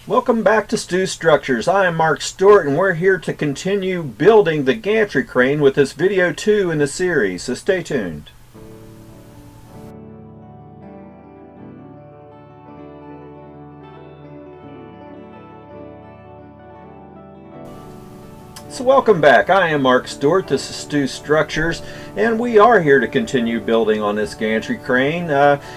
Welcome back to Stu Structures. I am Mark Stewart and we're here to continue building the gantry crane with this video 2 in the series, so stay tuned. So welcome back. I am Mark Stewart. This is Stu Structures, and we are here to continue building on this gantry crane.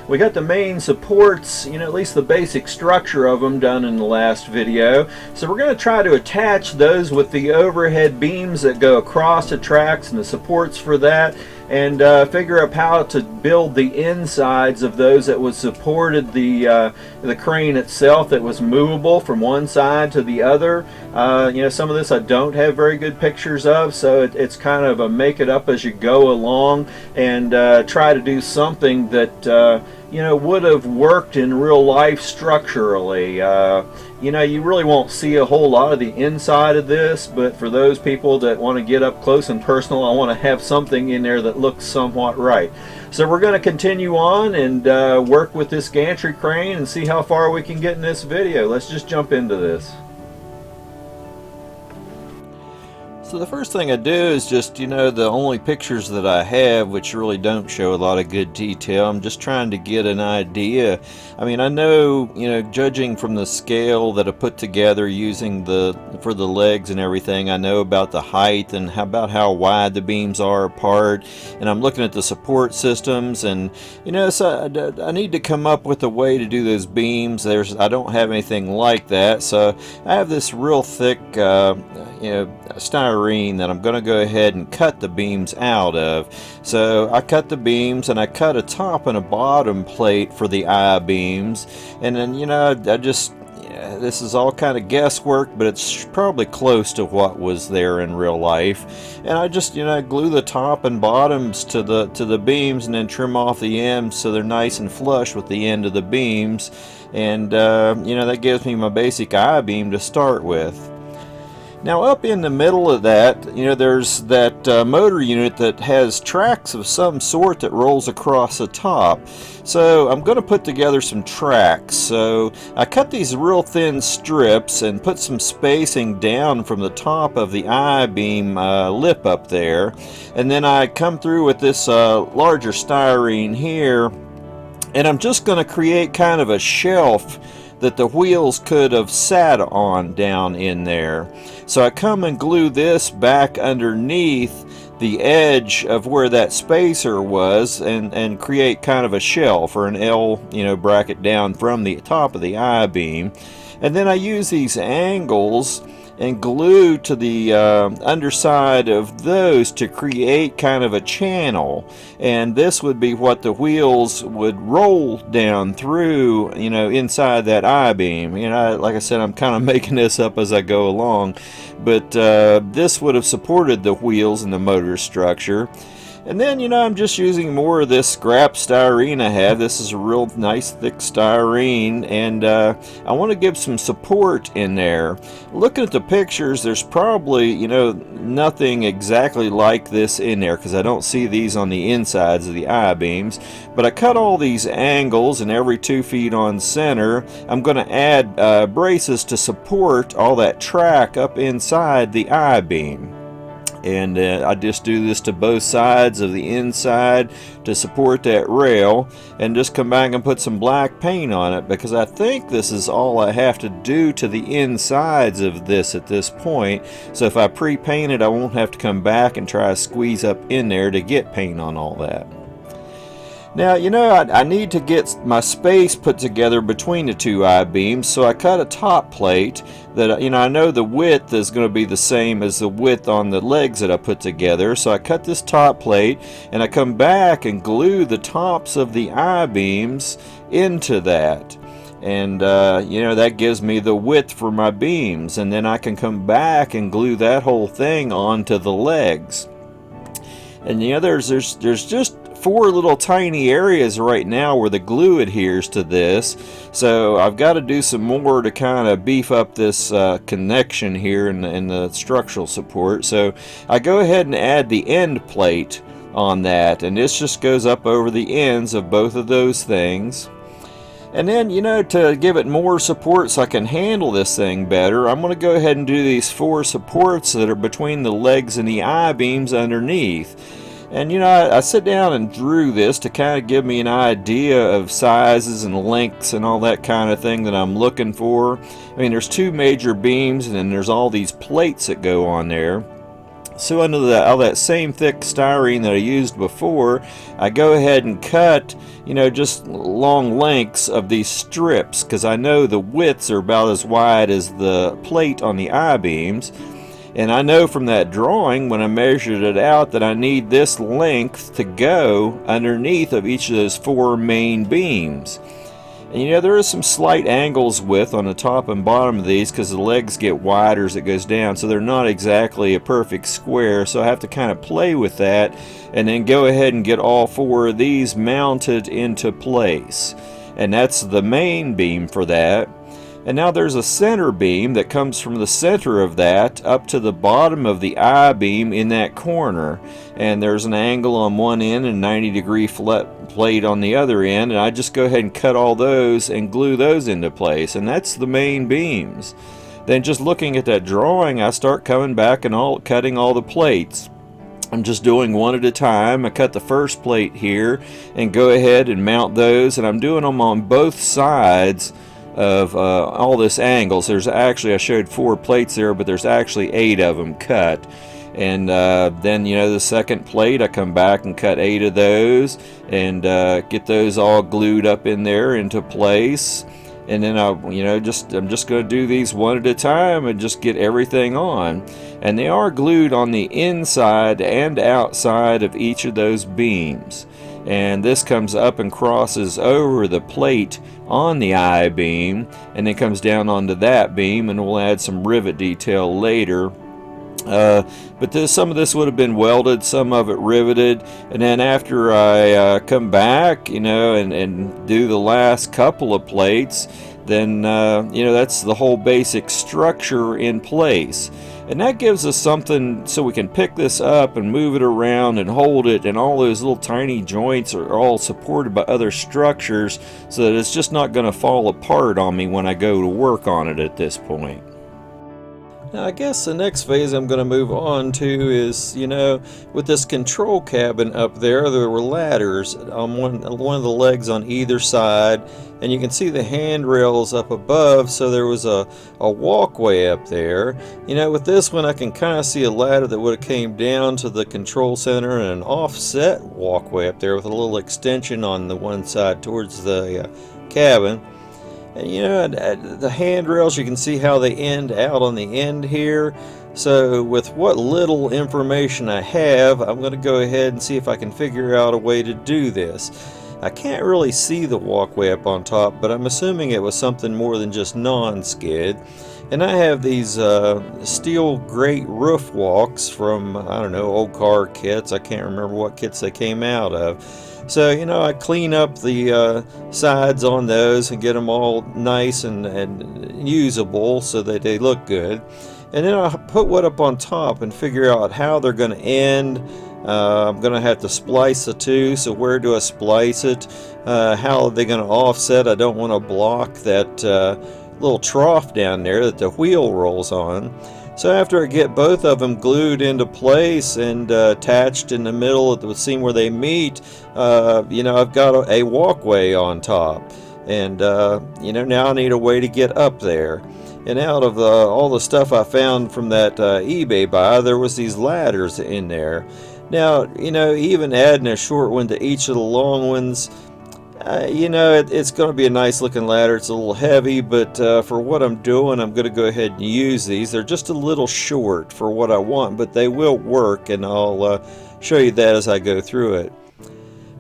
We got the main supports, at least the basic structure of them done in the last video. So we're going to try to attach those with the overhead beams that go across the tracks and the supports for that, and figure out how to build the insides of those that was supported the crane itself, that was movable from one side to the other. Some of this I don't have very good pictures of, so it's kind of a make it up as you go along, and try to do something that would have worked in real life structurally. You really won't see a whole lot of the inside of this, but for those people that want to get up close and personal, I want to have something in there that looks somewhat right. So we're going to continue on and work with this gantry crane and see how far we can get in this video. Let's just jump into this. So the first thing I do is just, the only pictures that I have, which really don't show a lot of good detail, I'm just trying to get an idea. I mean, I know, judging from the scale that I put together using for the legs and everything, I know about the height and about how wide the beams are apart, and I'm looking at the support systems, and, so I need to come up with a way to do those beams. I don't have anything like that, so I have this real thick, styrene that I'm going to go ahead and cut the beams out of. So I cut the beams, and I cut a top and a bottom plate for the I-beams, and then this is all kind of guesswork, but it's probably close to what was there in real life. And I just glue the top and bottoms to the beams, and then trim off the ends so they're nice and flush with the end of the beams, and that gives me my basic I-beam to start with. Now up in the middle of that, there's that motor unit that has tracks of some sort that rolls across the top. So I'm going to put together some tracks. So I cut these real thin strips and put some spacing down from the top of the I-beam lip up there. And then I come through with this larger styrene here, and I'm just going to create kind of a shelf that the wheels could have sat on down in there. So I come and glue this back underneath the edge of where that spacer was, and create kind of a shelf or an L bracket down from the top of the I-beam. And then I use these angles and glue to the underside of those to create kind of a channel, and this would be what the wheels would roll down through, inside that I-beam. Like I said, I'm kind of making this up as I go along, but this would have supported the wheels and the motor structure. And then, I'm just using more of this scrap styrene I have. This is a real nice thick styrene, and I want to give some support in there. Looking at the pictures, there's probably, nothing exactly like this in there, because I don't see these on the insides of the I-beams. But I cut all these angles, and every 2 feet on center, I'm going to add braces to support all that track up inside the I-beam. And I just do this to both sides of the inside to support that rail, and just come back and put some black paint on it, because I think this is all I have to do to the insides of this at this point. So if I pre-paint it, I won't have to come back and try to squeeze up in there to get paint on all that. Now, I need to get my space put together between the two I-beams, so I cut a top plate that, I know the width is going to be the same as the width on the legs that I put together. So I cut this top plate, and I come back and glue the tops of the I-beams into that. And, that gives me the width for my beams, and then I can come back and glue that whole thing onto the legs. And, there's just 4 little tiny areas right now where the glue adheres to this, so I've got to do some more to kind of beef up this connection here in the structural support. So I go ahead and add the end plate on that, and this just goes up over the ends of both of those things. And then, to give it more support so I can handle this thing better, I'm going to go ahead and do these 4 supports that are between the legs and the I-beams underneath. And I sit down and drew this to kind of give me an idea of sizes and lengths and all that kind of thing that I'm looking for. I mean, there's 2 major beams, and then there's all these plates that go on there. So under all that same thick styrene that I used before, I go ahead and cut, just long lengths of these strips, because I know the widths are about as wide as the plate on the I-beams. And I know from that drawing, when I measured it out, that I need this length to go underneath of each of those 4 main beams. And there is some slight angles width on the top and bottom of these because the legs get wider as it goes down, so they're not exactly a perfect square, so I have to kind of play with that and then go ahead and get all 4 of these mounted into place. And that's the main beam for that. And now there's a center beam that comes from the center of that up to the bottom of the I-beam in that corner. And there's an angle on one end and 90-degree flat plate on the other end. And I just go ahead and cut all those and glue those into place. And that's the main beams. Then just looking at that drawing, I start coming back and cutting all the plates. I'm just doing one at a time. I cut the first plate here and go ahead and mount those. And I'm doing them on both sides of all this angles. There's actually, I showed 4 plates there, but there's actually 8 of them cut. And then the second plate, I come back and cut 8 of those and get those all glued up in there into place. And then I'm just going to do these one at a time and just get everything on. And they are glued on the inside and outside of each of those beams. And this comes up and crosses over the plate on the I-beam and then comes down onto that beam, and we'll add some rivet detail later. But some of this would have been welded, some of it riveted, and then after I come back, and do the last couple of plates, then that's the whole basic structure in place. And that gives us something so we can pick this up and move it around and hold it, and all those little tiny joints are all supported by other structures so that it's just not going to fall apart on me when I go to work on it at this point. Now I guess the next phase I'm going to move on to is, with this control cabin up there were ladders on one of the legs on either side, and you can see the handrails up above, so there was a walkway up there. With this one I can kind of see a ladder that would have came down to the control center and an offset walkway up there with a little extension on the one side towards the cabin. And the handrails, you can see how they end out on the end here. So with what little information I have, I'm going to go ahead and see if I can figure out a way to do this. I can't really see the walkway up on top, but I'm assuming it was something more than just non-skid. And I have these steel grate roof walks from, I don't know, old car kits. I can't remember what kits they came out of. So, I clean up the sides on those and get them all nice and usable so that they look good. And then I put what up on top and figure out how they're going to end. I'm going to have to splice the two, so where do I splice it? How are they going to offset? I don't want to block that little trough down there that the wheel rolls on. So after I get both of them glued into place and attached in the middle at the seam where they meet, I've got a walkway on top. And, now I need a way to get up there. And out of all the stuff I found from that eBay buy, there was these ladders in there. Now, even adding a short one to each of the long ones, it's going to be a nice looking ladder. It's a little heavy, but for what I'm doing, I'm going to go ahead and use these. They're just a little short for what I want, but they will work, and I'll show you that as I go through it.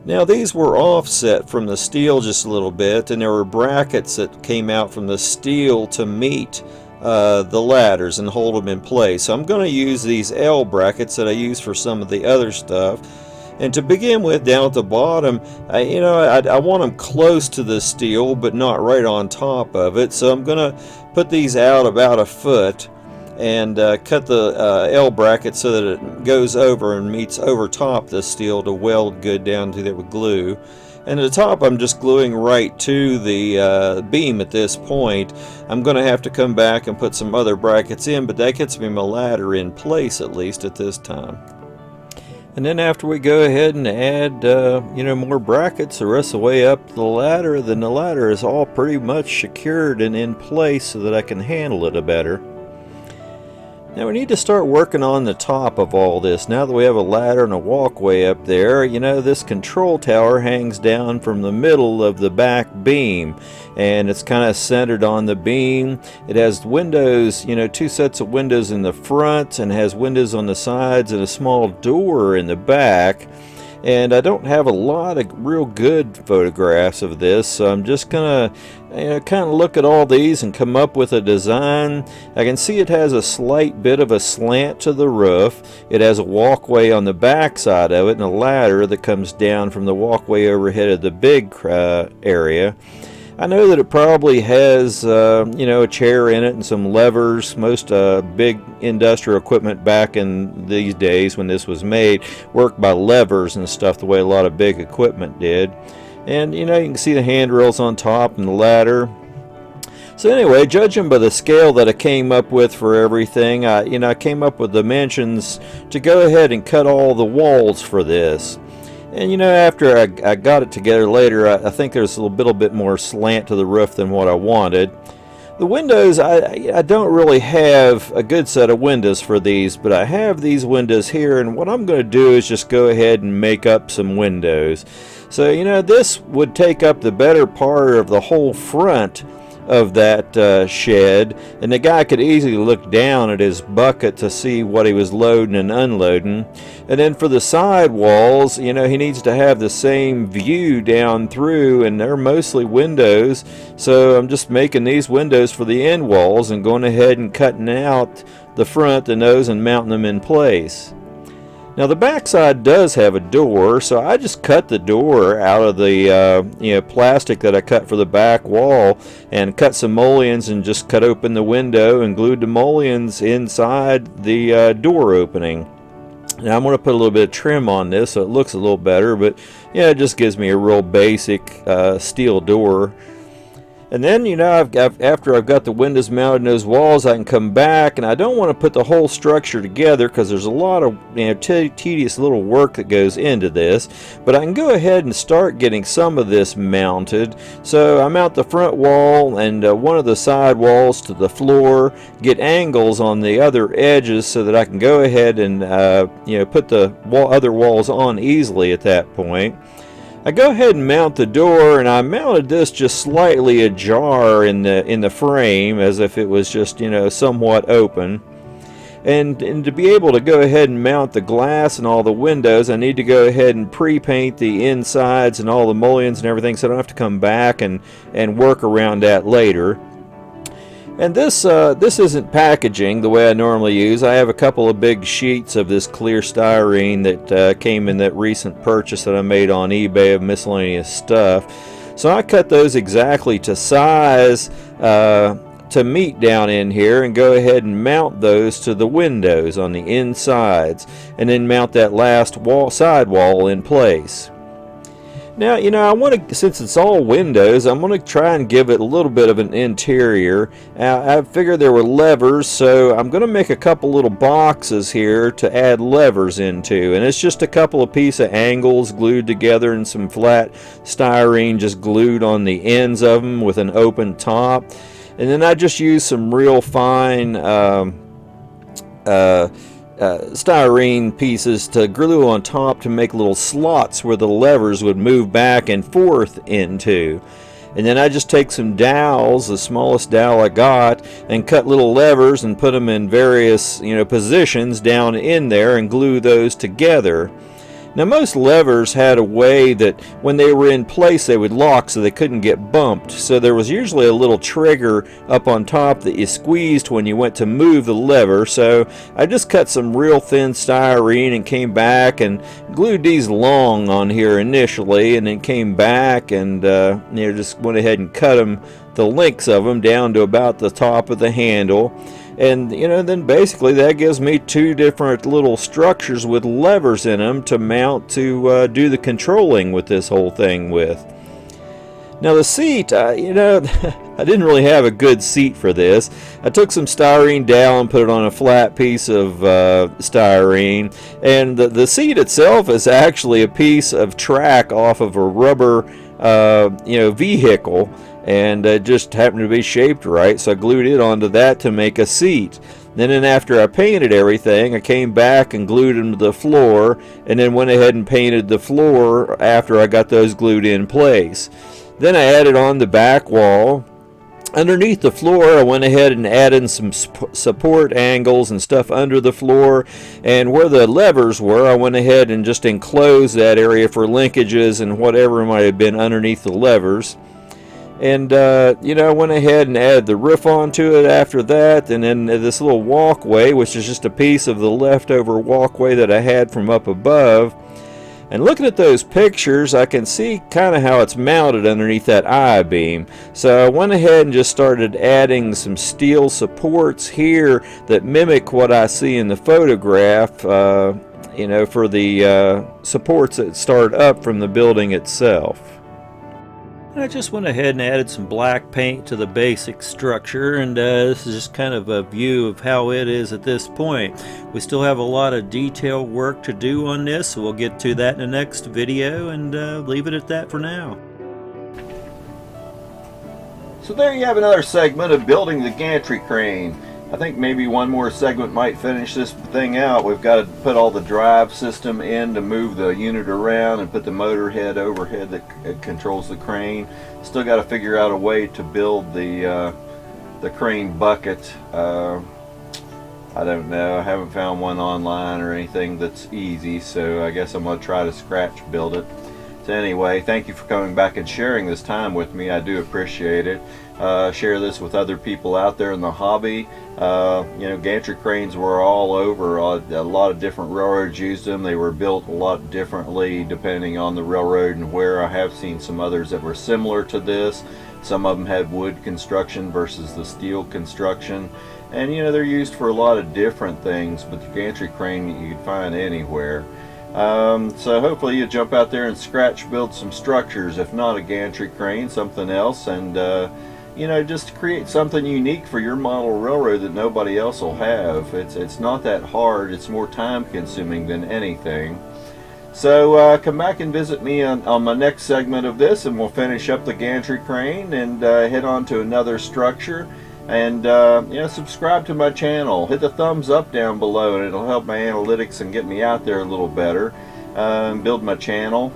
Now these were offset from the steel just a little bit, and there were brackets that came out from the steel to meet the ladders and hold them in place. So I'm going to use these L brackets that I use for some of the other stuff. And to begin with, down at the bottom, I want them close to the steel, but not right on top of it. So I'm going to put these out about a foot and cut the L bracket so that it goes over and meets over top the steel to weld good down to it with glue. And at the top I'm just gluing right to the beam at this point. I'm going to have to come back and put some other brackets in, but that gets me my ladder in place at least at this time. And then after we go ahead and add more brackets the rest of the way up the ladder, then the ladder is all pretty much secured and in place so that I can handle it better. Now we need to start working on the top of all this. Now that we have a ladder and a walkway up there, this control tower hangs down from the middle of the back beam, and it's kind of centered on the beam. It has windows, 2 sets of windows in the front, and has windows on the sides and a small door in the back. And I don't have a lot of real good photographs of this, so I'm just gonna kind of look at all these and come up with a design. I can see it has a slight bit of a slant to the roof. It has a walkway on the back side of it and a ladder that comes down from the walkway overhead of the big area. I know that it probably has, a chair in it and some levers. Most big industrial equipment back in these days when this was made worked by levers and stuff the way a lot of big equipment did. And, you can see the handrails on top and the ladder. So anyway, judging by the scale that I came up with for everything, I came up with dimensions to go ahead and cut all the walls for this. And after I got it together later, I think there's a little bit more slant to the roof than what I wanted. The windows, I don't really have a good set of windows for these, but I have these windows here, and what I'm going to do is just go ahead and make up some windows. So, this would take up the better part of the whole front of that shed, and the guy could easily look down at his bucket to see what he was loading and unloading. And then for the side walls, he needs to have the same view down through, and they're mostly windows, so I'm just making these windows for the end walls and going ahead and cutting out the front, the nose, and mounting them in place. Now the back side does have a door, so I just cut the door out of the plastic that I cut for the back wall, and cut some mullions and just cut open the window and glued the mullions inside the door opening. Now I'm going to put a little bit of trim on this so it looks a little better, but it just gives me a real basic steel door. And then, after I've got the windows mounted in those walls, I can come back, and I don't want to put the whole structure together because there's a lot of tedious little work that goes into this. But I can go ahead and start getting some of this mounted. So I mount the front wall and one of the side walls to the floor, get angles on the other edges so that I can go ahead and put the other walls on easily at that point. I go ahead and mount the door, and I mounted this just slightly ajar in the frame, as if it was just somewhat open. And to be able to go ahead and mount the glass and all the windows, I need to go ahead and pre-paint the insides and all the mullions and everything, so I don't have to come back and work around that later. And this isn't packaging the way I normally use. I have a couple of big sheets of this clear styrene that came in that recent purchase that I made on eBay of miscellaneous stuff. So I cut those exactly to size to meet down in here, and go ahead and mount those to the windows on the insides, and then mount that last side wall in place. Now, I want to, since it's all windows, I'm going to try and give it a little bit of an interior. I figured there were levers, so I'm going to make a couple little boxes here to add levers into. And it's just a couple of pieces of angles glued together and some flat styrene just glued on the ends of them with an open top. And then I just use some real fine styrene pieces to glue on top to make little slots where the levers would move back and forth into. And then I just take some dowels, the smallest dowel I got, and cut little levers and put them in various positions down in there and glue those together. Now most levers had a way that when they were in place they would lock so they couldn't get bumped, so there was usually a little trigger up on top that you squeezed when you went to move the lever. So I just cut some real thin styrene and came back and glued these long on here initially, and then came back and just went ahead and cut them, the lengths of them, down to about the top of the handle. And then basically that gives me two different little structures with levers in them to mount to do the controlling with this whole thing with. Now the seat, I didn't really have a good seat for this. I took some styrene dowel and put it on a flat piece of styrene, and the seat itself is actually a piece of track off of a rubber, vehicle, and it just happened to be shaped right, so I glued it onto that to make a seat. Then after I painted everything, I came back and glued them to the floor, and then went ahead and painted the floor after I got those glued in place. Then I added on the back wall. Underneath the floor, I went ahead and added some support angles and stuff under the floor, and where the levers were, I went ahead and just enclosed that area for linkages and whatever might have been underneath the levers. And I went ahead and added the roof onto it after that, and then this little walkway, which is just a piece of the leftover walkway that I had from up above. And looking at those pictures, I can see kind of how it's mounted underneath that I-beam. So I went ahead and just started adding some steel supports here that mimic what I see in the photograph, for the supports that start up from the building itself. I just went ahead and added some black paint to the basic structure, and this is just kind of a view of how it is at this point. We still have a lot of detail work to do on this, so we'll get to that in the next video, and leave it at that for now. So there you have another segment of building the gantry crane. I think maybe one more segment might finish this thing out. We've got to put all the drive system in to move the unit around and put the motor head overhead that controls the crane. Still got to figure out a way to build the crane bucket. I don't know. I haven't found one online or anything that's easy, so I guess I'm going to try to scratch build it. So anyway, thank you for coming back and sharing this time with me. I do appreciate it. Share this with other people out there in the hobby. Gantry cranes were all over. A lot of different railroads used them. They were built a lot differently depending on the railroad and where. I have seen some others that were similar to this. Some of them had wood construction versus the steel construction. And they're used for a lot of different things, but the gantry crane you can find anywhere. So hopefully you jump out there and scratch build some structures, if not a gantry crane, something else, and just create something unique for your model railroad that nobody else will have. It's not that hard. It's more time consuming than anything. So come back and visit me on my next segment of this, and we'll finish up the gantry crane and head on to another structure. And subscribe to my channel. Hit the thumbs up down below, and it'll help my analytics and get me out there a little better, and build my channel.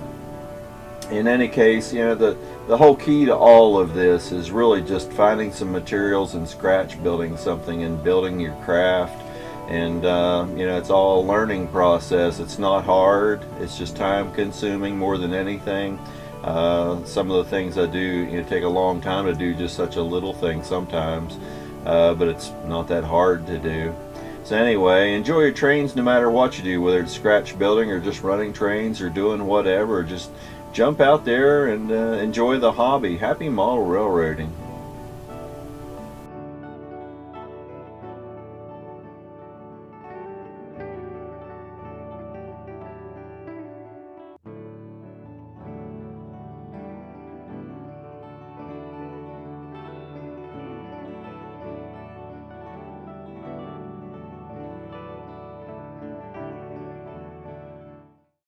In any case, the whole key to all of this is really just finding some materials and scratch building something and building your craft. And it's all a learning process. It's not hard. It's just time consuming more than anything. Some of the things I do take a long time to do, just such a little thing sometimes, but it's not that hard to do. So anyway, enjoy your trains no matter what you do, whether it's scratch building or just running trains or doing whatever. Just jump out there and enjoy the hobby. Happy model railroading.